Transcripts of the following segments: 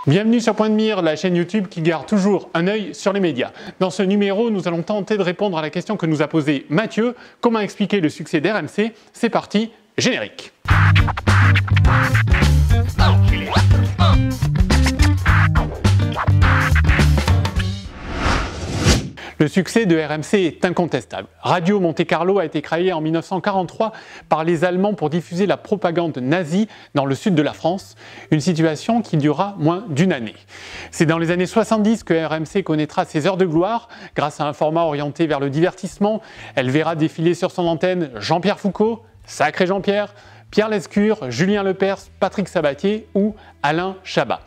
Bienvenue sur Point de Mire, la chaîne YouTube qui garde toujours un œil sur les médias. Dans ce numéro, nous allons tenter de répondre à la question que nous a posée Mathieu. Comment expliquer le succès d'RMC? C'est parti, générique. Le succès de RMC est incontestable. Radio Monte Carlo a été créé en 1943 par les Allemands pour diffuser la propagande nazie dans le sud de la France, une situation qui durera moins d'une année. C'est dans les années 70 que RMC connaîtra ses heures de gloire. Grâce à un format orienté vers le divertissement, elle verra défiler sur son antenne Jean-Pierre Foucault, Sacré Jean-Pierre, Pierre Lescure, Julien Lepers, Patrick Sabatier ou Alain Chabat.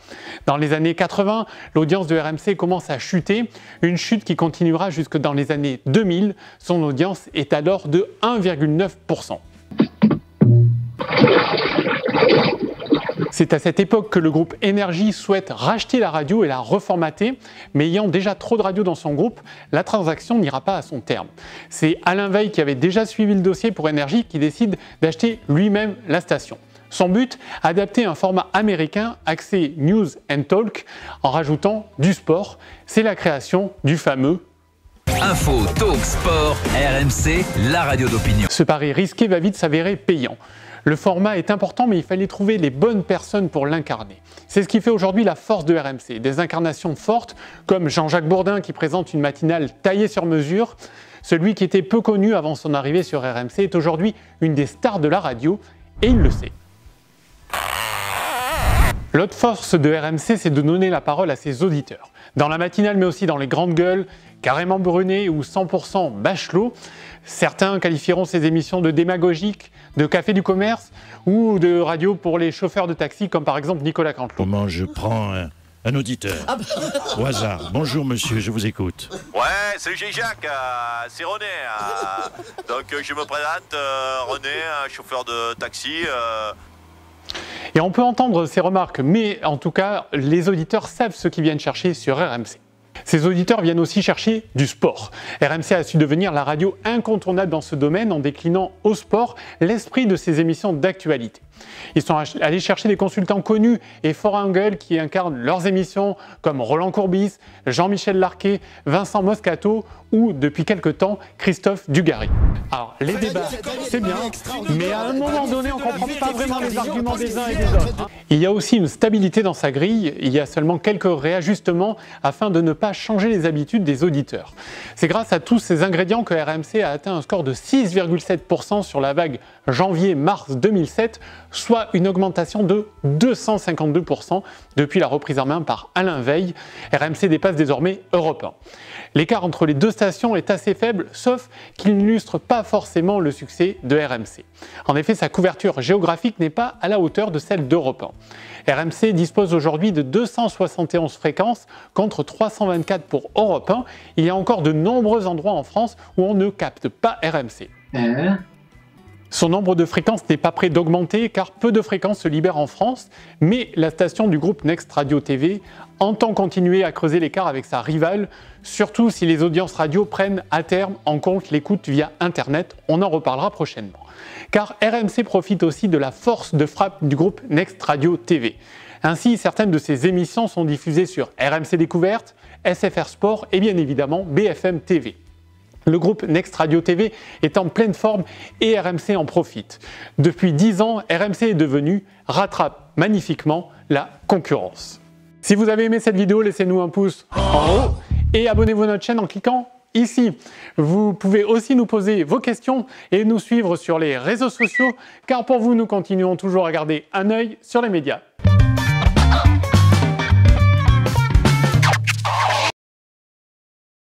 Dans les années 80, l'audience de RMC commence à chuter, une chute qui continuera jusque dans les années 2000. Son audience est alors de 1,9%. C'est à cette époque que le groupe Énergie souhaite racheter la radio et la reformater, mais ayant déjà trop de radios dans son groupe, la transaction n'ira pas à son terme. C'est Alain Veil qui avait déjà suivi le dossier pour Énergie qui décide d'acheter lui-même la station. Son but, adapter un format américain axé News and Talk en rajoutant du sport. C'est la création du fameux Info, Talk, Sport, RMC, la radio d'opinion. Ce pari risqué va vite s'avérer payant. Le format est important, mais il fallait trouver les bonnes personnes pour l'incarner. C'est ce qui fait aujourd'hui la force de RMC. Des incarnations fortes, comme Jean-Jacques Bourdin qui présente une matinale taillée sur mesure. Celui qui était peu connu avant son arrivée sur RMC est aujourd'hui une des stars de la radio, et il le sait. L'autre force de RMC, c'est de donner la parole à ses auditeurs. Dans la matinale, mais aussi dans les grandes gueules, Carrément Brunet ou 100% Bachelot, certains qualifieront ces émissions de démagogiques, de café du commerce ou de radio pour les chauffeurs de taxi, comme par exemple Nicolas Canteloup. Comment je prends un auditeur au hasard? Bonjour monsieur, je vous écoute. Ouais, salut Jacques, c'est René. Donc je me présente, René, chauffeur de taxi. Et on peut entendre ces remarques, mais en tout cas, les auditeurs savent ce qu'ils viennent chercher sur RMC. Ces auditeurs viennent aussi chercher du sport. RMC a su devenir la radio incontournable dans ce domaine en déclinant au sport l'esprit de ses émissions d'actualité. Ils sont allés chercher des consultants connus et forts en gueule qui incarnent leurs émissions comme Roland Courbis, Jean-Michel Larquet, Vincent Moscato ou, depuis quelque temps, Christophe Dugarry. Alors, les débats, c'est bien, mais à un moment donné, on ne comprend pas vraiment les arguments des uns et des autres. Il y a aussi une stabilité dans sa grille, il y a seulement quelques réajustements afin de ne pas changer les habitudes des auditeurs. C'est grâce à tous ces ingrédients que RMC a atteint un score de 6,7% sur la vague janvier-mars 2007, soit une augmentation de 252% depuis la reprise en main par Alain Veil. RMC dépasse désormais Europe 1. L'écart entre les deux stations est assez faible, sauf qu'il n'illustre pas forcément le succès de RMC. En effet, sa couverture géographique n'est pas à la hauteur de celle d'Europe 1. RMC dispose aujourd'hui de 271 fréquences contre 324 pour Europe 1. Il y a encore de nombreux endroits en France où on ne capte pas RMC. Son nombre de fréquences n'est pas prêt d'augmenter car peu de fréquences se libèrent en France, mais la station du groupe Next Radio TV entend continuer à creuser l'écart avec sa rivale, surtout si les audiences radio prennent à terme en compte l'écoute via Internet. On en reparlera prochainement. Car RMC profite aussi de la force de frappe du groupe Next Radio TV. Ainsi, certaines de ses émissions sont diffusées sur RMC Découverte, SFR Sport et bien évidemment BFM TV. Le groupe Next Radio TV est en pleine forme et RMC en profite. Depuis 10 ans, RMC est devenu rattrape magnifiquement la concurrence. Si vous avez aimé cette vidéo, laissez-nous un pouce en haut et abonnez-vous à notre chaîne en cliquant ici. Vous pouvez aussi nous poser vos questions et nous suivre sur les réseaux sociaux car pour vous, nous continuons toujours à garder un œil sur les médias.